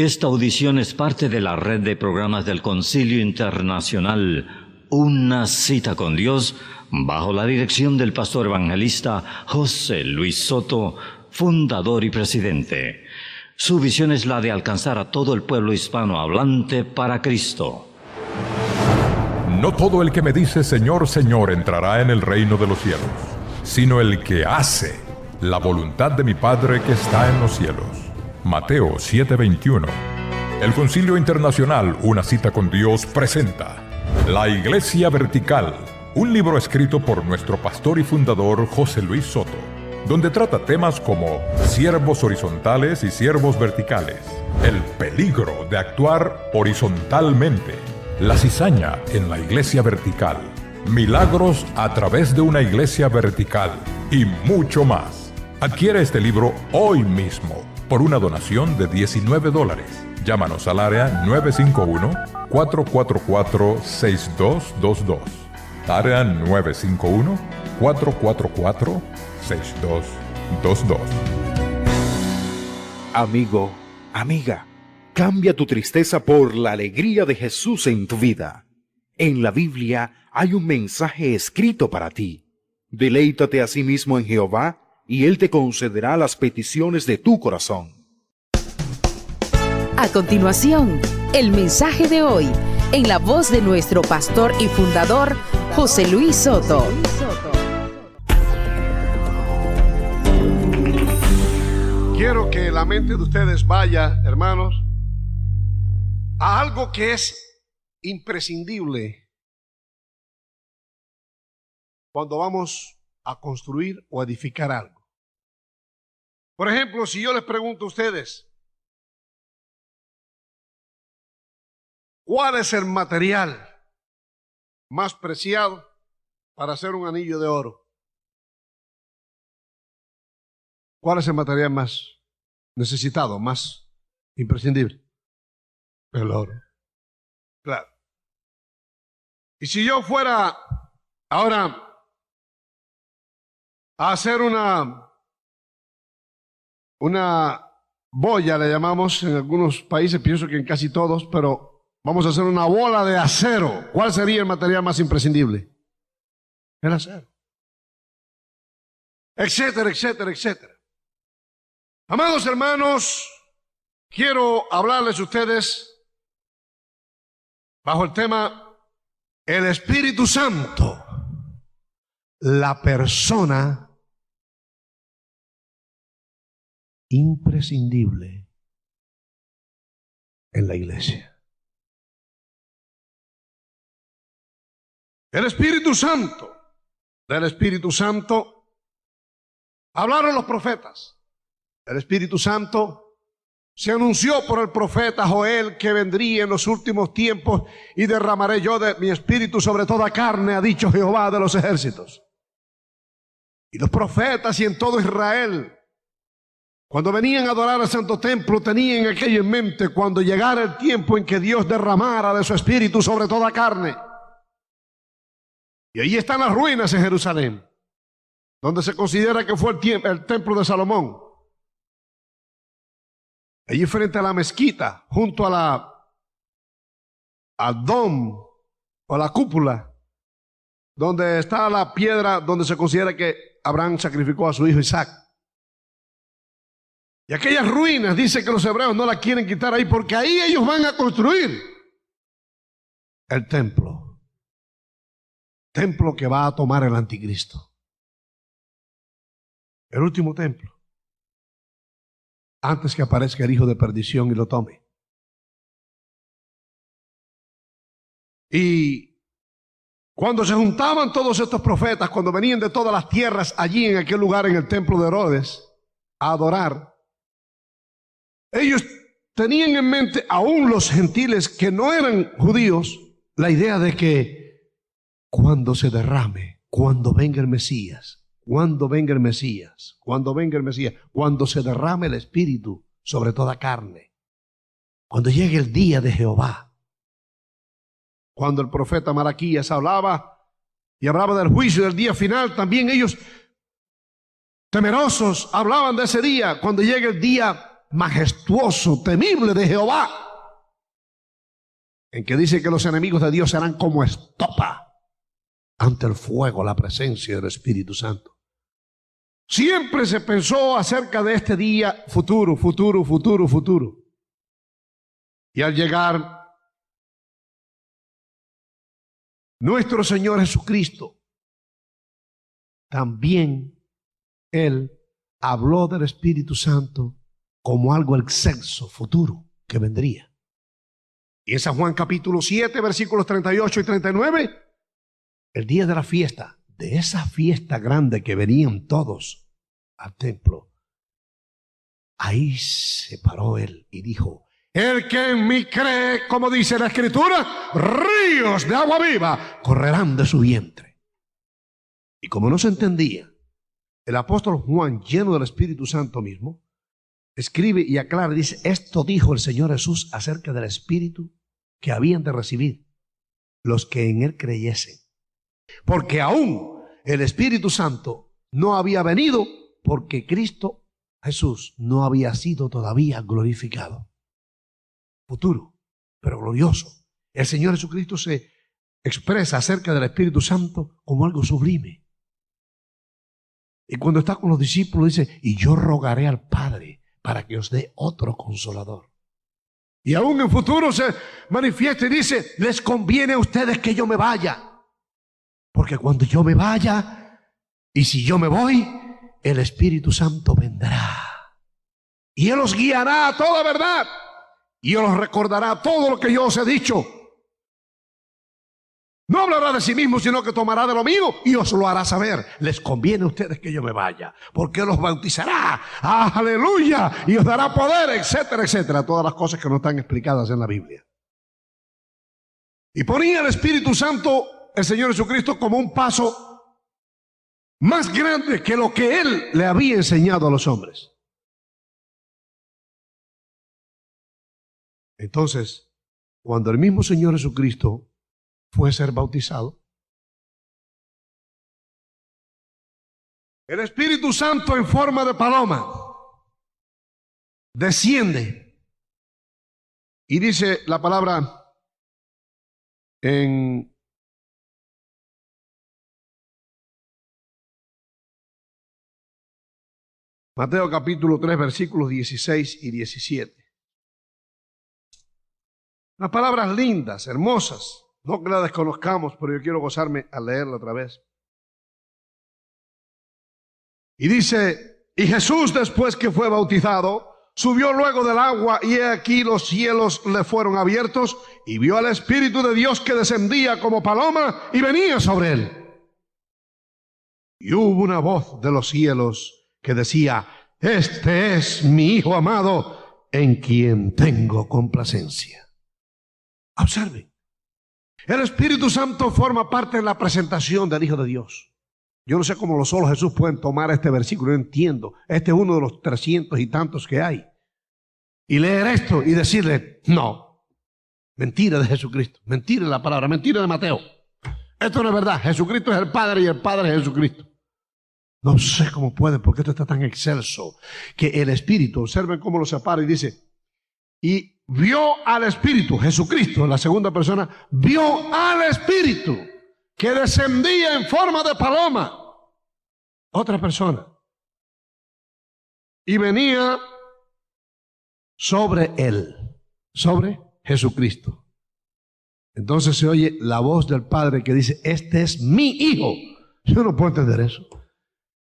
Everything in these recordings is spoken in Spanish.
Esta audición es parte de la red de programas del Concilio Internacional Una Cita con Dios, bajo la dirección del pastor evangelista José Luis Soto, fundador y presidente. Su visión es la de alcanzar a todo el pueblo hispanohablante para Cristo. No todo el que me dice Señor, Señor entrará en el reino de los cielos, sino el que hace la voluntad de mi Padre que está en los cielos. Mateo 7:21. El Concilio Internacional Una Cita con Dios presenta La Iglesia Vertical, un libro escrito por nuestro pastor y fundador José Luis Soto, donde trata temas como siervos horizontales y siervos verticales, el peligro de actuar horizontalmente, la cizaña en la iglesia vertical, milagros a través de una iglesia vertical y mucho más. Adquiere este libro hoy mismo por una donación de $19. Llámanos al área 951-444-6222. Área 951-444-6222. Amigo, amiga, cambia tu tristeza por la alegría de Jesús en tu vida. En la Biblia hay un mensaje escrito para ti. Deleítate a sí mismo en Jehová, y Él te concederá las peticiones de tu corazón. A continuación, el mensaje de hoy, en la voz de nuestro pastor y fundador, José Luis Soto. Quiero que la mente de ustedes vaya, hermanos, a algo que es imprescindible cuando vamos a construir o edificar algo. Por ejemplo, si yo les pregunto a ustedes, ¿cuál es el material más preciado para hacer un anillo de oro? ¿Cuál es el material más necesitado, más imprescindible? El oro. Claro. Y si yo fuera ahora a hacer una boya, le llamamos en algunos países, pienso que en casi todos, pero vamos a hacer una bola de acero. ¿Cuál sería el material más imprescindible? El acero. Etcétera, etcétera, etcétera. Amados hermanos, quiero hablarles a ustedes bajo el tema el Espíritu Santo, la persona imprescindible en la iglesia. El Espíritu Santo, del Espíritu Santo hablaron los profetas. El Espíritu Santo se anunció por el profeta Joel que vendría en los últimos tiempos y derramaré yo de mi espíritu sobre toda carne, ha dicho Jehová de los ejércitos. Y los profetas y en todo Israel, cuando venían a adorar al Santo Templo, tenían aquello en mente cuando llegara el tiempo en que Dios derramara de su espíritu sobre toda carne. Y ahí están las ruinas en Jerusalén, donde se considera que fue el templo de Salomón. Allí frente a la mezquita, junto al dom o la cúpula, donde está la piedra donde se considera que Abraham sacrificó a su hijo Isaac. Y aquellas ruinas, dice que los hebreos no las quieren quitar ahí porque ahí ellos van a construir el templo. Templo que va a tomar el anticristo. El último templo. Antes que aparezca el hijo de perdición y lo tome. Y cuando se juntaban todos estos profetas, cuando venían de todas las tierras allí en aquel lugar, en el templo de Herodes, a adorar, ellos tenían en mente, aún los gentiles que no eran judíos, la idea de que cuando se derrame, cuando venga el Mesías, cuando venga el Mesías, cuando se derrame el Espíritu sobre toda carne, cuando llegue el día de Jehová, cuando el profeta Malaquías hablaba y hablaba del juicio del día final, también ellos temerosos hablaban de ese día, cuando llegue el día majestuoso, temible de Jehová, en que dice que los enemigos de Dios serán como estopa ante el fuego, la presencia del Espíritu Santo. Siempre se pensó acerca de este día futuro, futuro, futuro, futuro. Y al llegar nuestro Señor Jesucristo, también Él habló del Espíritu Santo como algo excelso, futuro, que vendría. Y en San Juan capítulo 7, versículos 38 y 39, el día de la fiesta, de esa fiesta grande que venían todos al templo, ahí se paró Él y dijo: el que en mí cree, como dice la Escritura, ríos de agua viva correrán de su vientre. Y como no se entendía, el apóstol Juan, lleno del Espíritu Santo mismo, escribe y aclara, dice: esto dijo el Señor Jesús acerca del Espíritu que habían de recibir los que en Él creyesen. Porque aún el Espíritu Santo no había venido, porque Cristo Jesús no había sido todavía glorificado. Futuro, pero glorioso. El Señor Jesucristo se expresa acerca del Espíritu Santo como algo sublime. Y cuando está con los discípulos dice: y yo rogaré al Padre para que os dé otro consolador. Y aún en futuro se manifiesta y dice: les conviene a ustedes que yo me vaya, porque cuando yo me vaya, y si yo me voy, el Espíritu Santo vendrá y Él os guiará a toda verdad, y Él os recordará todo lo que yo os he dicho. No hablará de sí mismo, sino que tomará de lo mío y os lo hará saber. Les conviene a ustedes que yo me vaya, porque Él los bautizará, aleluya, y os dará poder, etcétera, etcétera. Todas las cosas que no están explicadas en la Biblia. Y ponía el Espíritu Santo, el Señor Jesucristo, como un paso más grande que lo que Él le había enseñado a los hombres. Entonces, cuando el mismo Señor Jesucristo fue a ser bautizado, el Espíritu Santo en forma de paloma desciende y dice la palabra en Mateo capítulo 3, versículos 16 y 17. Unas palabras lindas, hermosas. No que la desconozcamos, pero yo quiero gozarme al leerla otra vez. Y dice: y Jesús, después que fue bautizado, subió luego del agua, y he aquí los cielos le fueron abiertos, y vio al Espíritu de Dios que descendía como paloma y venía sobre él. Y hubo una voz de los cielos que decía: este es mi Hijo amado, en quien tengo complacencia. Observen. El Espíritu Santo forma parte de la presentación del Hijo de Dios. Yo no sé cómo los solos Jesús pueden tomar este versículo, no entiendo. Este es uno de los 300 y tantos que hay. Y leer esto y decirle: no, mentira de Jesucristo, mentira de la palabra, mentira de Mateo. Esto no es verdad. Jesucristo es el Padre y el Padre es Jesucristo. No sé cómo puede, porque esto está tan excelso que el Espíritu, observen cómo lo separa y dice: y vio al Espíritu, Jesucristo, la segunda persona, vio al Espíritu que descendía en forma de paloma, otra persona, y venía sobre él, sobre Jesucristo. Entonces se oye la voz del Padre que dice: este es mi Hijo. Yo no puedo entender eso.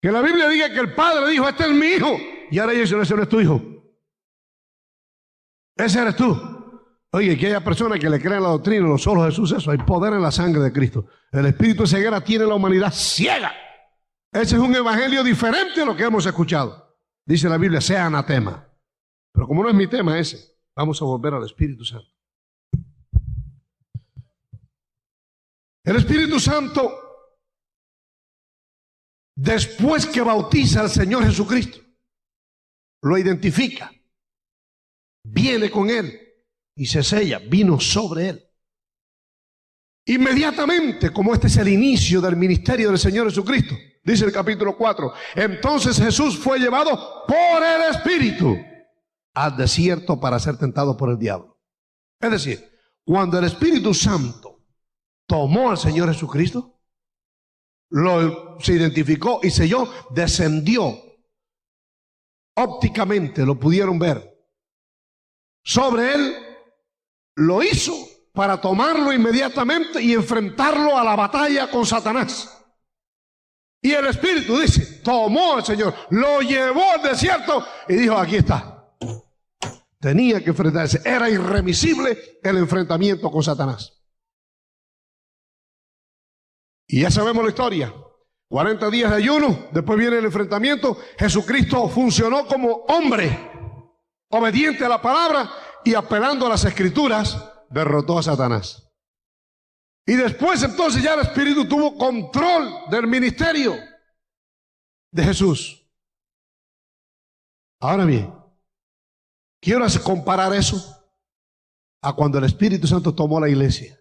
Que la Biblia diga que el Padre dijo: este es mi Hijo, y ahora dice: ese no es tu Hijo, ese eres tú. Oye, que haya personas que le creen la doctrina, los solos Jesús, eso, hay poder en la sangre de Cristo. El espíritu de ceguera tiene la humanidad ciega. Ese es un evangelio diferente a lo que hemos escuchado. Dice la Biblia: sea anatema. Pero como no es mi tema ese, vamos a volver al Espíritu Santo. El Espíritu Santo, después que bautiza al Señor Jesucristo, lo identifica, viene con él y se sella, vino sobre él. Inmediatamente, como este es el inicio del ministerio del Señor Jesucristo, dice el capítulo 4, entonces Jesús fue llevado por el Espíritu al desierto para ser tentado por el diablo. Es decir, cuando el Espíritu Santo tomó al Señor Jesucristo, se identificó y selló, descendió ópticamente, lo pudieron ver sobre él, lo hizo para tomarlo inmediatamente y enfrentarlo a la batalla con Satanás. Y el Espíritu dice, tomó al Señor, lo llevó al desierto y dijo, aquí está. Tenía que enfrentarse, era irremisible el enfrentamiento con Satanás. Y ya sabemos la historia, 40 días de ayuno, después viene el enfrentamiento. Jesucristo funcionó como hombre, obediente a la palabra y apelando a las Escrituras, derrotó a Satanás. Y después entonces ya el Espíritu tuvo control del ministerio de Jesús. Ahora bien, quiero comparar eso a cuando el Espíritu Santo tomó la iglesia.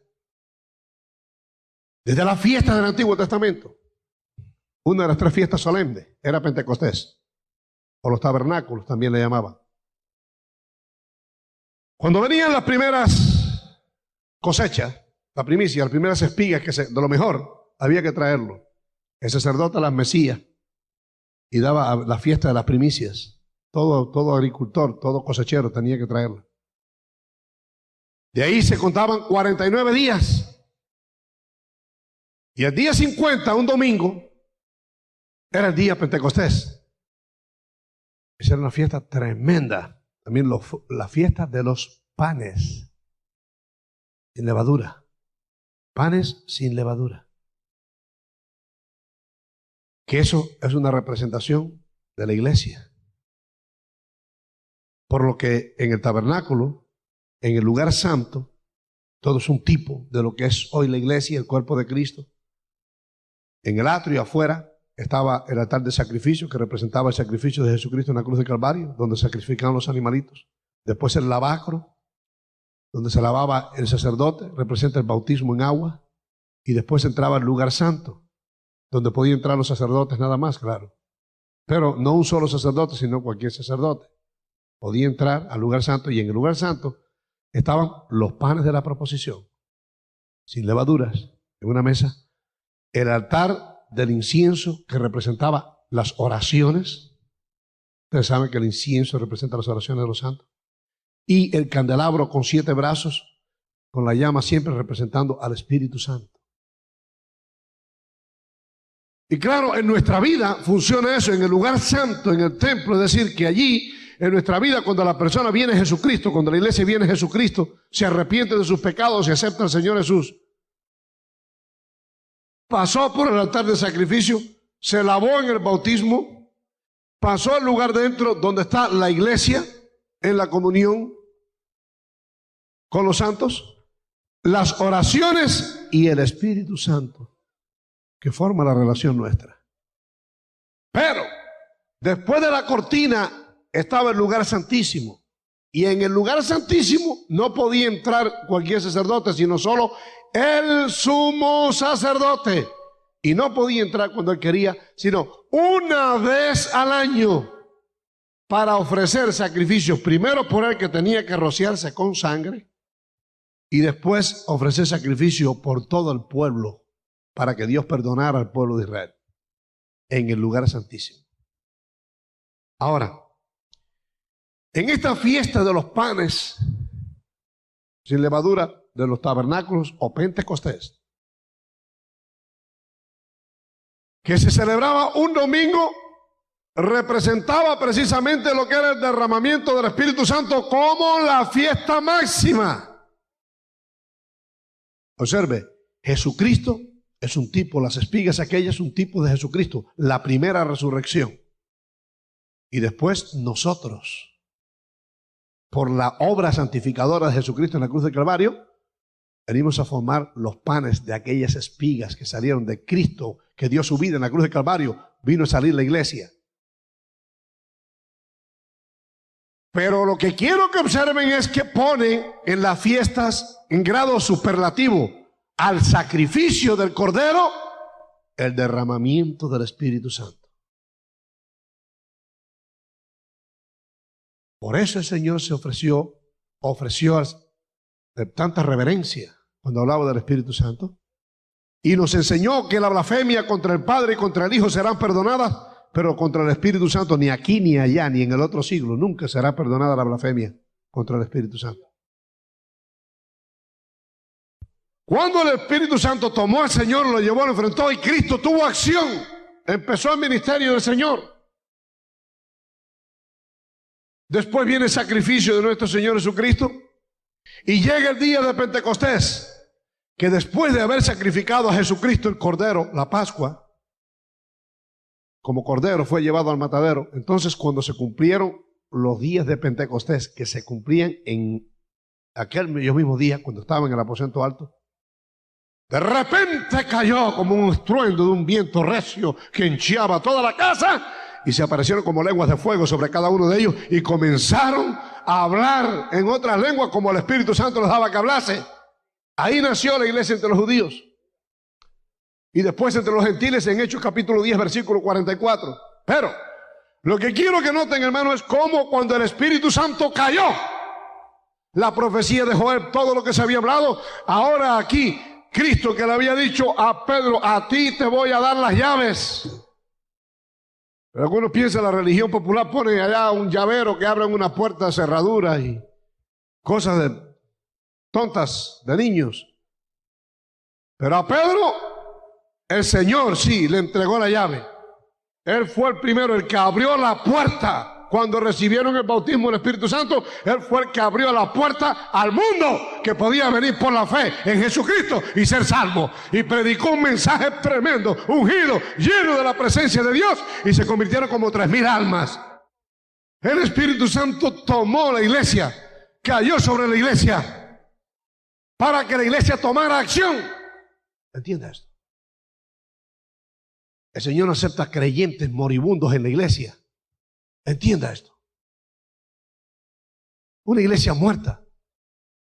Desde la fiesta del Antiguo Testamento, una de las 3 fiestas solemnes era Pentecostés, o los tabernáculos también le llamaban. Cuando venían las primeras cosechas, la primicia, las primeras espigas de lo mejor, había que traerlo. El sacerdote las mecía y daba la fiesta de las primicias. Todo agricultor, todo cosechero tenía que traerla. De ahí se contaban 49 días. Y el día 50, un domingo, era el día Pentecostés. Esa era una fiesta tremenda. También la fiesta de los panes sin levadura. Panes sin levadura. Que eso es una representación de la iglesia. Por lo que en el tabernáculo, en el lugar santo, todo es un tipo de lo que es hoy la iglesia, el cuerpo de Cristo. En el atrio afuera estaba el altar de sacrificio, que representaba el sacrificio de Jesucristo en la cruz de Calvario, donde sacrificaban los animalitos. Después el lavacro, donde se lavaba el sacerdote, representa el bautismo en agua. Y después entraba el lugar santo, donde podían entrar los sacerdotes nada más, claro. Pero no un solo sacerdote, sino cualquier sacerdote. Podía entrar al lugar santo, y en el lugar santo estaban los panes de la proposición, sin levaduras, en una mesa. El altar del incienso, que representaba las oraciones. Ustedes saben que el incienso representa las oraciones de los santos. Y el candelabro con 7 brazos, con la llama siempre representando al Espíritu Santo. Y claro, en nuestra vida funciona eso, en el lugar santo, en el templo. Es decir, que allí, en nuestra vida, cuando la persona viene a Jesucristo, cuando la iglesia viene a Jesucristo, se arrepiente de sus pecados y acepta al Señor Jesús, pasó por el altar de sacrificio, se lavó en el bautismo, pasó al lugar dentro donde está la iglesia, en la comunión con los santos, las oraciones y el Espíritu Santo, que forma la relación nuestra. Pero después de la cortina estaba el lugar santísimo, y en el lugar santísimo no podía entrar cualquier sacerdote, sino solo el sumo sacerdote. Y no podía entrar cuando él quería, sino una vez al año, para ofrecer sacrificios, primero por el que tenía que rociarse con sangre, y después ofrecer sacrificio por todo el pueblo, para que Dios perdonara al pueblo de Israel, en el lugar santísimo. Ahora, en esta fiesta de los panes sin levadura, de los tabernáculos o Pentecostés, que se celebraba un domingo, representaba precisamente lo que era el derramamiento del Espíritu Santo como la fiesta máxima. Observe, Jesucristo es un tipo, las espigas aquellas es un tipo de Jesucristo, la primera resurrección. Y después nosotros, por la obra santificadora de Jesucristo en la cruz del Calvario, venimos a formar los panes de aquellas espigas que salieron de Cristo, que dio su vida en la cruz del Calvario. Vino a salir la iglesia. Pero lo que quiero que observen es que ponen en las fiestas en grado superlativo al sacrificio del Cordero el derramamiento del Espíritu Santo. Por eso el Señor se ofreció de tanta reverencia cuando hablaba del Espíritu Santo. Y nos enseñó que la blasfemia contra el Padre y contra el Hijo serán perdonadas, pero contra el Espíritu Santo ni aquí, ni allá, ni en el otro siglo, nunca será perdonada la blasfemia contra el Espíritu Santo. Cuando el Espíritu Santo tomó al Señor, lo llevó, lo enfrentó y Cristo tuvo acción, empezó el ministerio del Señor. Después viene el sacrificio de nuestro Señor Jesucristo y llega el día de Pentecostés, que después de haber sacrificado a Jesucristo el Cordero, la Pascua, como Cordero fue llevado al matadero. Entonces, cuando se cumplieron los días de Pentecostés, que se cumplían en aquel mismo día, cuando estaban en el aposento alto, de repente cayó como un estruendo de un viento recio que henchiaba toda la casa, y se aparecieron como lenguas de fuego sobre cada uno de ellos, y comenzaron a hablar en otras lenguas como el Espíritu Santo les daba que hablase. Ahí nació la iglesia entre los judíos. Y después entre los gentiles en Hechos capítulo 10, versículo 44. Pero lo que quiero que noten, hermano, es cómo cuando el Espíritu Santo cayó, la profecía de Joel, todo lo que se había hablado, ahora aquí, Cristo que le había dicho a Pedro, a ti te voy a dar las llaves. Pero algunos piensan, la religión popular pone allá un llavero que abre una puerta de cerradura y cosas de tontas de niños. Pero a Pedro, el Señor sí le entregó la llave. Él fue el primero, el que abrió la puerta. Cuando recibieron el bautismo del Espíritu Santo, Él fue el que abrió la puerta al mundo que podía venir por la fe en Jesucristo y ser salvo. Y predicó un mensaje tremendo, ungido, lleno de la presencia de Dios, y se convirtieron como 3,000 almas. El Espíritu Santo tomó la iglesia, cayó sobre la iglesia, para que la iglesia tomara acción. ¿Entiende esto? El Señor no acepta creyentes moribundos en la iglesia. Entienda esto. Una iglesia muerta.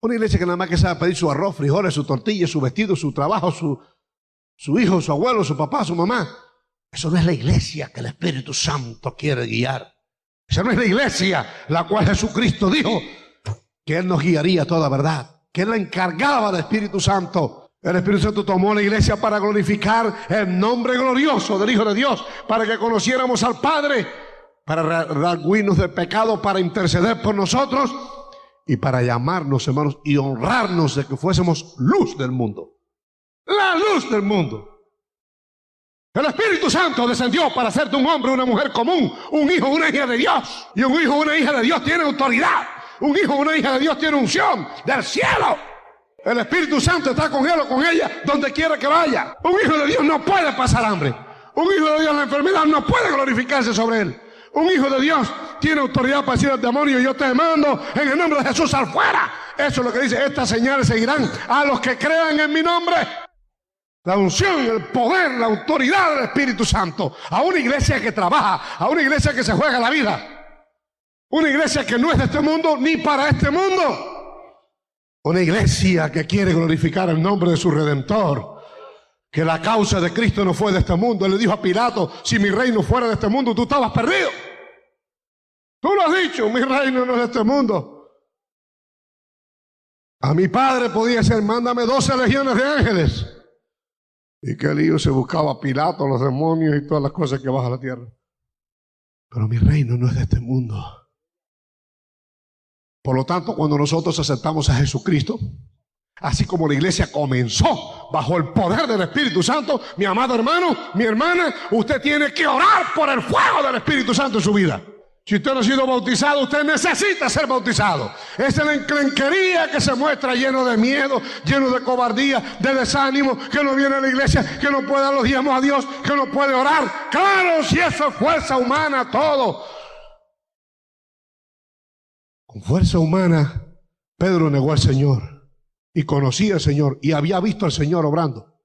Una iglesia que nada más que sabe pedir su arroz, frijoles, su tortilla, su vestido, su trabajo, su hijo, su abuelo, su papá, su mamá. Eso no es la iglesia que el Espíritu Santo quiere guiar. Esa no es la iglesia la cual Jesucristo dijo que Él nos guiaría a toda verdad, que Él la encargaba del Espíritu Santo. El Espíritu Santo tomó la iglesia para glorificar el nombre glorioso del Hijo de Dios, para que conociéramos al Padre, para redarguirnos del pecado, para interceder por nosotros y para llamarnos, hermanos, y honrarnos de que fuésemos luz del mundo. La luz del mundo. El Espíritu Santo descendió para hacerte un hombre, una mujer común, un hijo, una hija de Dios. Y un hijo, una hija de Dios tiene autoridad. Un hijo, una hija de Dios tiene unción del cielo. El Espíritu Santo está con él o con ella donde quiera que vaya. Un hijo de Dios no puede pasar hambre. Un hijo de Dios, la enfermedad no puede glorificarse sobre él. Un hijo de Dios tiene autoridad para decir al demonio, yo te mando en el nombre de Jesús, sal fuera. Eso es lo que dice, estas señales seguirán a los que crean en mi nombre. La unción, el poder, la autoridad del Espíritu Santo. A una iglesia que trabaja, a una iglesia que se juega la vida. Una iglesia que no es de este mundo ni para este mundo. Una iglesia que quiere glorificar el nombre de su Redentor. Que la causa de Cristo no fue de este mundo. Él le dijo a Pilato, si mi reino fuera de este mundo, tú estabas perdido. Tú lo has dicho, mi reino no es de este mundo. A mi padre podía ser, mándame 12 legiones de ángeles. Y que lío se buscaba a Pilato, los demonios y todas las cosas que bajan a la tierra. Pero mi reino no es de este mundo. Por lo tanto, cuando nosotros aceptamos a Jesucristo, así como la iglesia comenzó bajo el poder del Espíritu Santo, mi amado hermano, mi hermana, usted tiene que orar por el fuego del Espíritu Santo en su vida. Si usted no ha sido bautizado, usted necesita ser bautizado. Esa es la enclenquería que se muestra lleno de miedo, lleno de cobardía, de desánimo, que no viene a la iglesia, que no puede dar los diezmos a Dios, que no puede orar. Claro, si eso es fuerza humana, todo. Con fuerza humana, Pedro negó al Señor y conocía al Señor y había visto al Señor obrando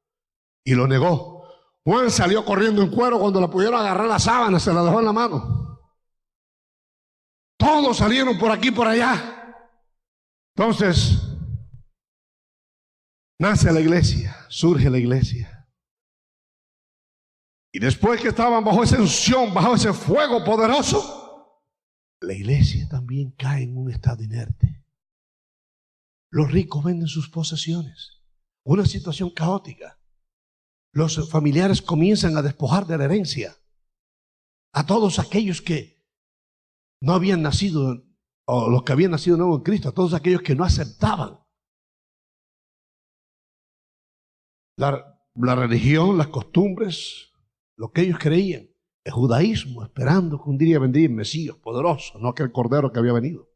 y lo negó. Juan salió corriendo en cuero cuando le pudieron agarrar la sábana, se la dejó en la mano. Todos salieron por aquí y por allá. Entonces, nace la iglesia, surge la iglesia. Y después que estaban bajo esa unción, bajo ese fuego poderoso, la iglesia también cae en un estado inerte. Los ricos venden sus posesiones. Una situación caótica. Los familiares comienzan a despojar de la herencia a todos aquellos que no habían nacido, o los que habían nacido nuevo en Cristo, a todos aquellos que no aceptaban la religión, las costumbres, lo que ellos creían, el judaísmo, esperando que un día vendría el Mesías poderoso, no aquel cordero que había venido.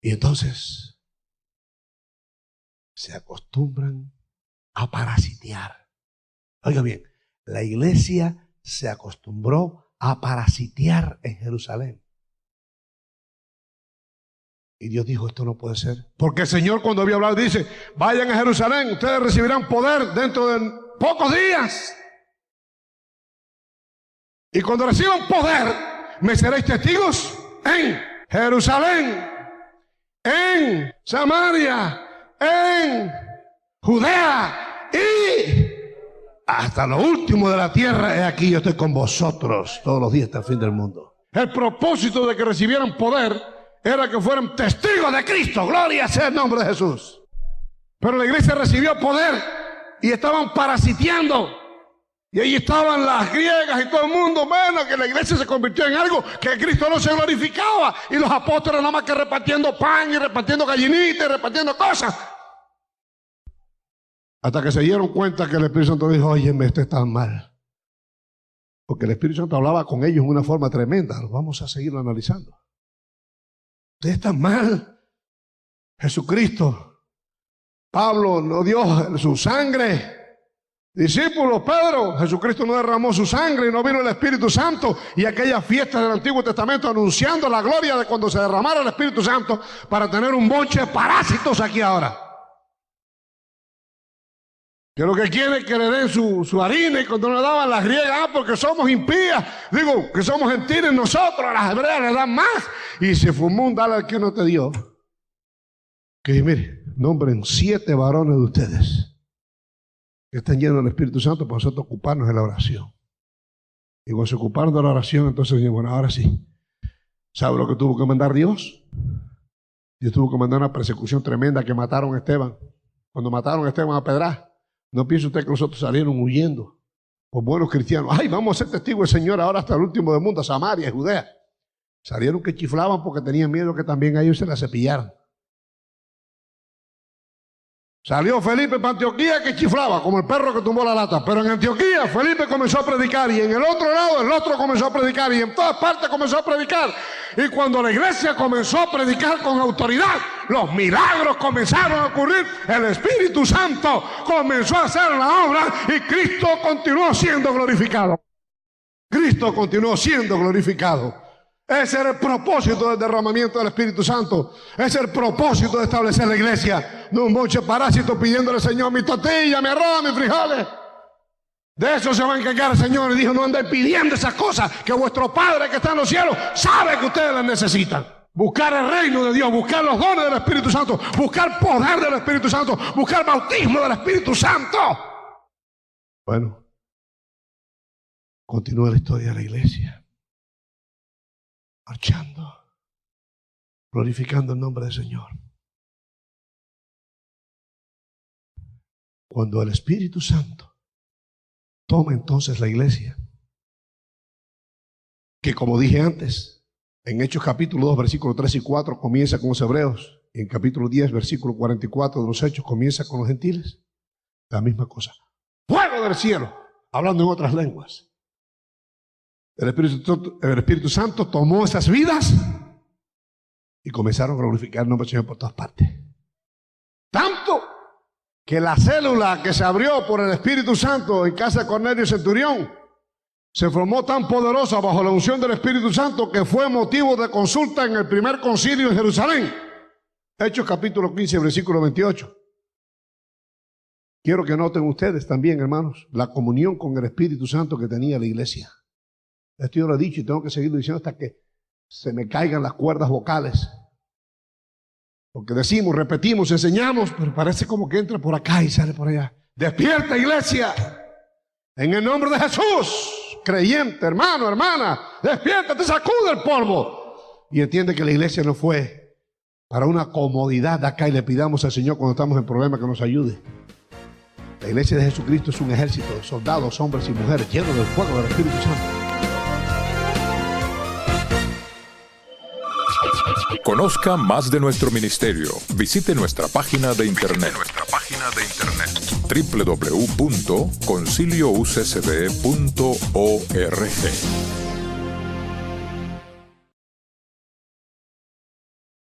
Y entonces se acostumbran a parasitear. Oiga bien, la iglesia se acostumbró a parasitear en Jerusalén. Y Dios dijo, esto no puede ser. Porque el Señor cuando había hablado dice, vayan a Jerusalén, ustedes recibirán poder dentro de pocos días. Y cuando reciban poder, me seréis testigos en Jerusalén, en Samaria, en Judea y hasta lo último de la tierra. He aquí, yo estoy con vosotros todos los días hasta el fin del mundo. El propósito de que recibieran poder era que fueran testigos de Cristo. Gloria sea el nombre de Jesús. Pero la iglesia recibió poder y estaban parasiteando. Y ahí estaban las griegas y todo el mundo. Bueno, que la iglesia se convirtió en algo que Cristo no se glorificaba. Y los apóstoles nada más que repartiendo pan y repartiendo gallinitas y repartiendo cosas. Hasta que se dieron cuenta que el Espíritu Santo dijo, óyeme, esto está mal. Porque el Espíritu Santo hablaba con ellos en una forma tremenda. Lo vamos a seguir analizando. Ustedes están mal. Jesucristo, Pablo no dio su sangre. Discípulos, Pedro, Jesucristo no derramó su sangre y no vino el Espíritu Santo. Y aquellas fiestas del Antiguo Testamento anunciando la gloria de cuando se derramara el Espíritu Santo para tener un bonche de parásitos aquí ahora. Que lo que quiere es que le den su harina, y cuando le daban las griegas, porque somos impías, digo, que somos gentiles nosotros, a las hebreas le dan más. Y se fumó un dale al que no te dio. Que mire, nombren 7 varones de ustedes que están llenos del Espíritu Santo para nosotros ocuparnos de la oración. Y cuando se ocuparon de la oración, entonces dijimos, bueno, ahora sí. ¿Sabe lo que tuvo que mandar Dios? Dios tuvo que mandar una persecución tremenda, que mataron a Esteban. Cuando mataron a Esteban a pedradas, no piense usted que los otros salieron huyendo por buenos cristianos. Ay, vamos a ser testigos del Señor ahora hasta el último del mundo, a Samaria y Judea. Salieron que chiflaban porque tenían miedo que también a ellos se la cepillaran. Salió Felipe para Antioquía que chiflaba como el perro que tumbó la lata. Pero en Antioquía Felipe comenzó a predicar, y en el otro lado el otro comenzó a predicar, y en todas partes comenzó a predicar. Y cuando la iglesia comenzó a predicar con autoridad, los milagros comenzaron a ocurrir. El Espíritu Santo comenzó a hacer la obra y Cristo continuó siendo glorificado. Cristo continuó siendo glorificado. Ese era el propósito del derramamiento del Espíritu Santo. Ese es el propósito de establecer la iglesia. No un monche parásito pidiéndole al Señor mi tortilla, mi arroz, mis frijoles. De eso se va a encargar el Señor. Y dijo, no anden pidiendo esas cosas, que vuestro Padre que está en los cielos sabe que ustedes las necesitan. Buscar el reino de Dios, buscar los dones del Espíritu Santo, buscar poder del Espíritu Santo, buscar bautismo del Espíritu Santo. Bueno, continúa la historia de la iglesia. Marchando, glorificando el nombre del Señor. Cuando el Espíritu Santo toma entonces la iglesia, que como dije antes, en Hechos capítulo 2, versículos 3 y 4 comienza con los hebreos, y en capítulo 10, versículo 44 de los Hechos comienza con los gentiles, la misma cosa. Fuego del cielo, hablando en otras lenguas. El Espíritu Santo tomó esas vidas y comenzaron a glorificar el nombre del Señor por todas partes. Tanto que la célula que se abrió por el Espíritu Santo en casa de Cornelio Centurión se formó tan poderosa bajo la unción del Espíritu Santo que fue motivo de consulta en el primer concilio en Jerusalén. Hechos capítulo 15, versículo 28. Quiero que noten ustedes también, hermanos, la comunión con el Espíritu Santo que tenía la iglesia. Esto yo lo he dicho y tengo que seguirlo diciendo hasta que se me caigan las cuerdas vocales. Porque decimos, repetimos, enseñamos, pero parece como que entra por acá y sale por allá. ¡Despierta, iglesia! En el nombre de Jesús, creyente, hermano, hermana, despiértate, sacude el polvo y entiende que la iglesia no fue para una comodidad de acá y le pidamos al Señor cuando estamos en problemas que nos ayude. La iglesia de Jesucristo es un ejército de soldados, hombres y mujeres llenos del fuego del Espíritu Santo. Conozca más de nuestro ministerio. Visite nuestra página de internet. www.conciliouccd.org.